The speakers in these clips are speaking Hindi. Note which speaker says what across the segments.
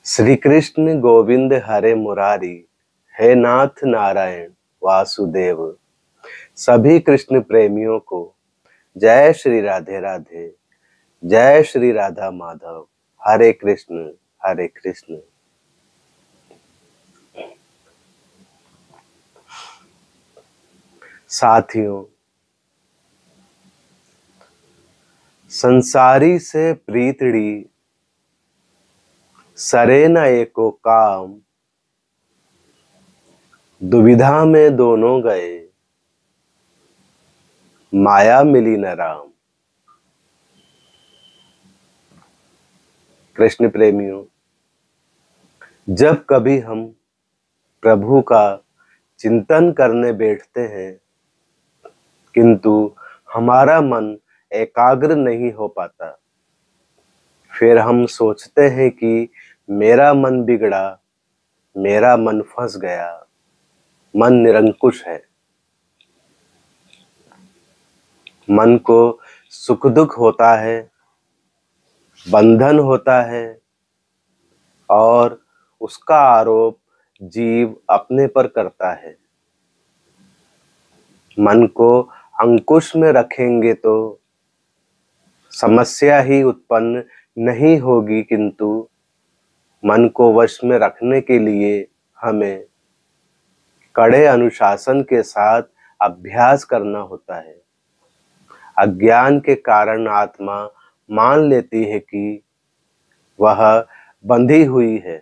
Speaker 1: श्री कृष्ण गोविंद हरे मुरारी, हे नाथ नारायण वासुदेव। सभी कृष्ण प्रेमियों को जय श्री राधे राधे, जय श्री राधा माधव। हरे कृष्ण हरे कृष्ण। साथियों, संसारी से प्रीतड़ी सरे न एको काम, दुविधा में दोनों गए माया मिली न राम। कृष्ण प्रेमियों, जब कभी हम प्रभु का चिंतन करने बैठते हैं किंतु हमारा मन एकाग्र नहीं हो पाता, फिर हम सोचते हैं कि मेरा मन बिगड़ा, मेरा मन फंस गया, मन निरंकुश है। मन को सुख दुख होता है, बंधन होता है और उसका आरोप जीव अपने पर करता है। मन को अंकुश में रखेंगे तो समस्या ही उत्पन्न नहीं होगी, किंतु मन को वश में रखने के लिए हमें कड़े अनुशासन के साथ अभ्यास करना होता है। अज्ञान के कारण आत्मा मान लेती है कि वह बंधी हुई है।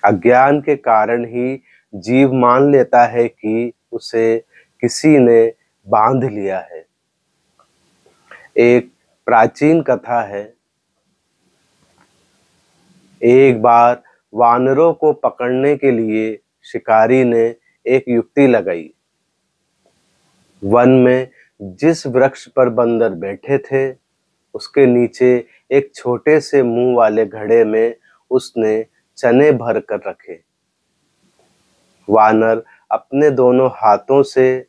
Speaker 1: अज्ञान के कारण ही जीव मान लेता है कि उसे किसी ने बांध लिया है। एक प्राचीन कथा है। एक बार वानरों को पकड़ने के लिए शिकारी ने एक युक्ति लगाई। वन में जिस वृक्ष पर बंदर बैठे थे उसके नीचे एक छोटे से मुंह वाले घड़े में उसने चने भर कर रखे। वानर अपने दोनों हाथों से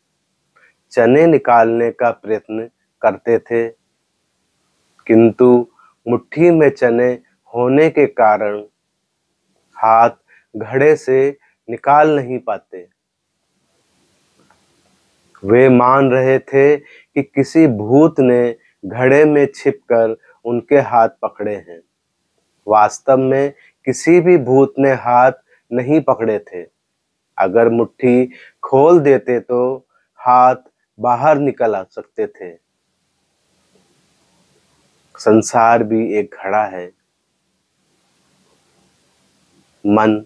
Speaker 1: चने निकालने का प्रयत्न करते थे, किंतु मुट्ठी में चने होने के कारण हाथ घड़े से निकाल नहीं पाते। वे मान रहे थे कि किसी भूत ने घड़े में छिपकर उनके हाथ पकड़े हैं। वास्तव में किसी भी भूत ने हाथ नहीं पकड़े थे। अगर मुट्ठी खोल देते तो हाथ बाहर निकल आ सकते थे। संसार भी एक घड़ा है। मन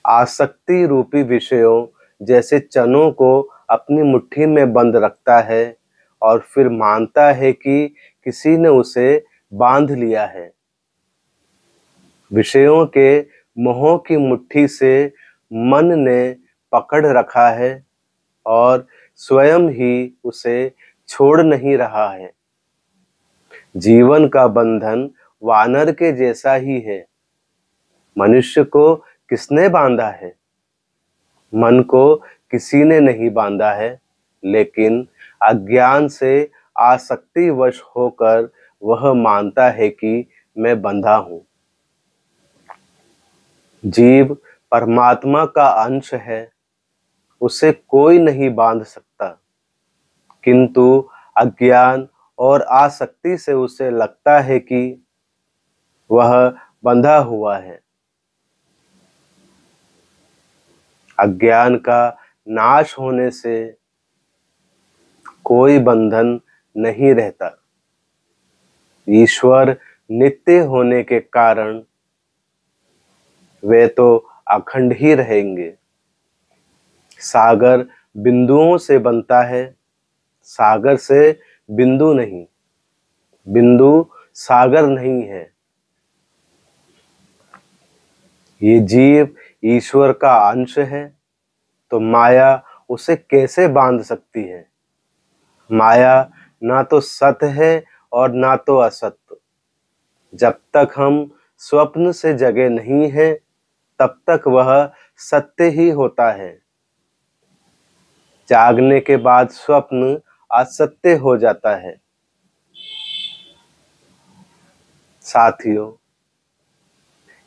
Speaker 1: आसक्ति रूपी विषयों जैसे चनों को अपनी मुट्ठी में बंद रखता है और फिर मानता है कि किसी ने उसे बांध लिया है। विषयों के मोह की मुट्ठी से मन ने पकड़ रखा है और स्वयं ही उसे छोड़ नहीं रहा है। जीवन का बंधन वानर के जैसा ही है। मनुष्य को किसने बांधा है? मन को किसी ने नहीं बांधा है, लेकिन अज्ञान से आसक्तिवश होकर वह मानता है कि मैं बंधा हूं। जीव परमात्मा का अंश है, उसे कोई नहीं बांध सकता, किंतु अज्ञान और आसक्ति से उसे लगता है कि वह बंधा हुआ है। अज्ञान का नाश होने से कोई बंधन नहीं रहता। ईश्वर नित्य होने के कारण वे तो अखंड ही रहेंगे। सागर बिंदुओं से बनता है, सागर से बिंदु नहीं। बिंदु सागर नहीं है। ये जीव ईश्वर का अंश है, तो माया उसे कैसे बांध सकती है? माया ना तो सत्य है और ना तो असत्य। जब तक हम स्वप्न से जगे नहीं हैं, तब तक वह सत्य ही होता है। जागने के बाद स्वप्न असत्य हो जाता है। साथियों,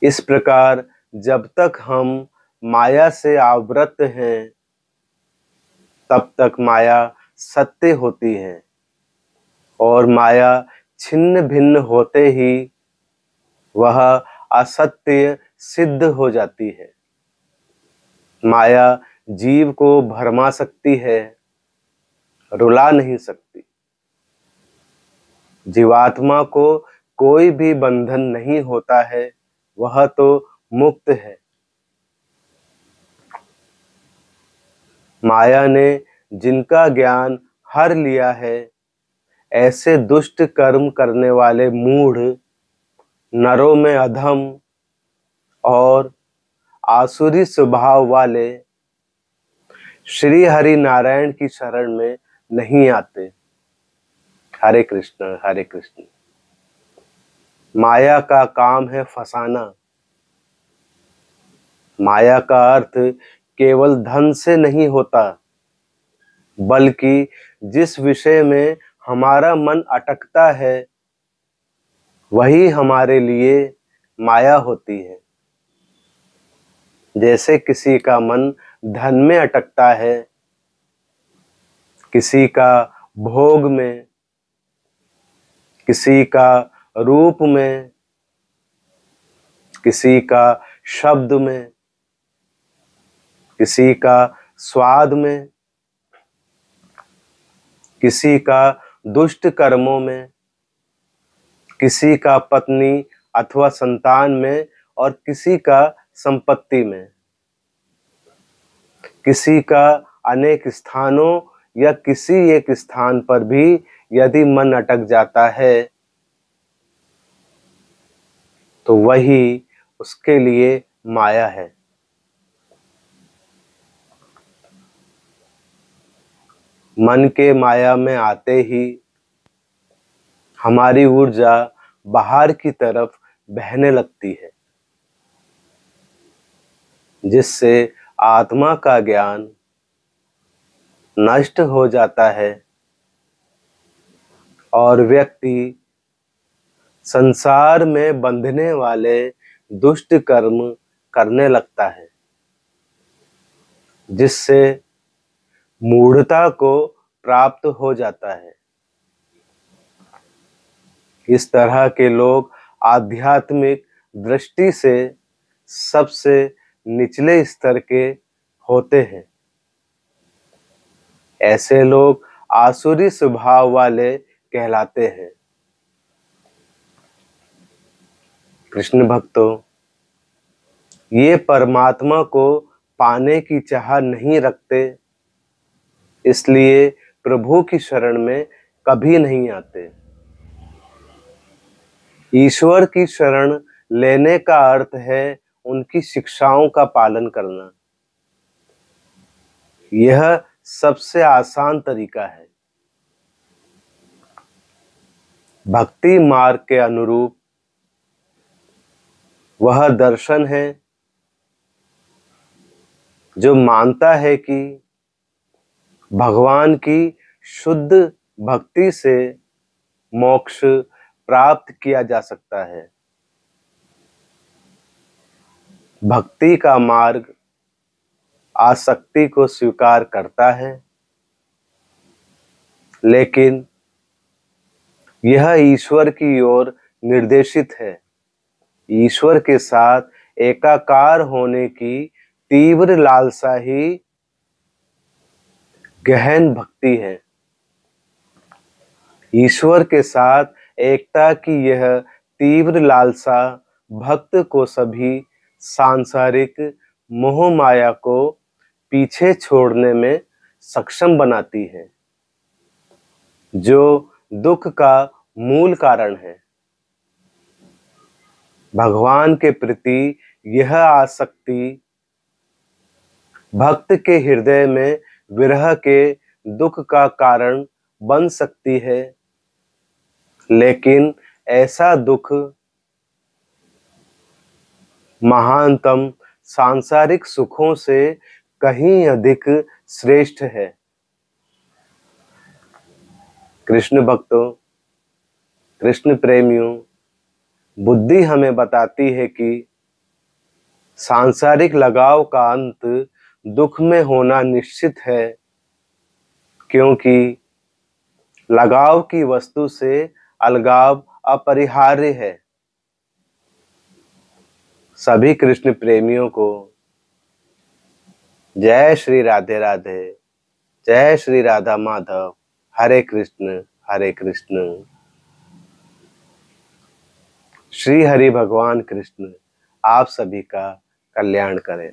Speaker 1: इस प्रकार जब तक हम माया से आवृत हैं तब तक माया सत्य होती है और माया छिन्न भिन्न होते ही वह असत्य सिद्ध हो जाती है। माया जीव को भरमा सकती है, रुला नहीं सकती। जीवात्मा को कोई भी बंधन नहीं होता है, वह तो मुक्त है। माया ने जिनका ज्ञान हर लिया है, ऐसे दुष्ट कर्म करने वाले मूढ़ नरों में अधम और आसुरी स्वभाव वाले श्री हरि नारायण की शरण में नहीं आते। हरे कृष्ण हरे कृष्ण। माया का काम है फंसाना। माया का अर्थ केवल धन से नहीं होता, बल्कि जिस विषय में हमारा मन अटकता है वही हमारे लिए माया होती है। जैसे किसी का मन धन में अटकता है, किसी का भोग में, किसी का रूप में, किसी का शब्द में, किसी का स्वाद में, किसी का दुष्ट कर्मों में, किसी का पत्नी अथवा संतान में और किसी का संपत्ति में, किसी का अनेक स्थानों या किसी एक स्थान पर भी यदि मन अटक जाता है तो वही उसके लिए माया है। मन के माया में आते ही हमारी ऊर्जा बाहर की तरफ बहने लगती है, जिससे आत्मा का ज्ञान नष्ट हो जाता है और व्यक्ति संसार में बंधने वाले दुष्ट कर्म करने लगता है, जिससे मूढ़ता को प्राप्त हो जाता है। इस तरह के लोग आध्यात्मिक दृष्टि से सबसे निचले स्तर के होते हैं। ऐसे लोग आसुरी स्वभाव वाले कहलाते हैं। कृष्ण भक्तों, ये परमात्मा को पाने की चाह नहीं रखते, इसलिए प्रभु की शरण में कभी नहीं आते। ईश्वर की शरण लेने का अर्थ है उनकी शिक्षाओं का पालन करना। यह सबसे आसान तरीका है। भक्ति मार्ग के अनुरूप वह दर्शन है जो मानता है कि भगवान की शुद्ध भक्ति से मोक्ष प्राप्त किया जा सकता है। भक्ति का मार्ग आसक्ति को स्वीकार करता है, लेकिन यह ईश्वर की ओर निर्देशित है। ईश्वर के साथ एकाकार होने की तीव्र लालसा ही गहन भक्ति है। ईश्वर के साथ एकता की यह तीव्र लालसा भक्त को सभी सांसारिक मोह माया को पीछे छोड़ने में सक्षम बनाती है, जो दुख का मूल कारण है। भगवान के प्रति यह आसक्ति भक्त के हृदय में विरह के दुख का कारण बन सकती है, लेकिन ऐसा दुख महानतम सांसारिक सुखों से कहीं अधिक श्रेष्ठ है। कृष्ण भक्तों, कृष्ण प्रेमियों, बुद्धि हमें बताती है कि सांसारिक लगाव का अंत दुख में होना निश्चित है, क्योंकि लगाव की वस्तु से अलगाव अपरिहार्य है। सभी कृष्ण प्रेमियों को जय श्री राधे राधे, जय श्री राधा माधव, हरे कृष्ण हरे कृष्ण। श्री हरि भगवान कृष्ण आप सभी का कल्याण करें।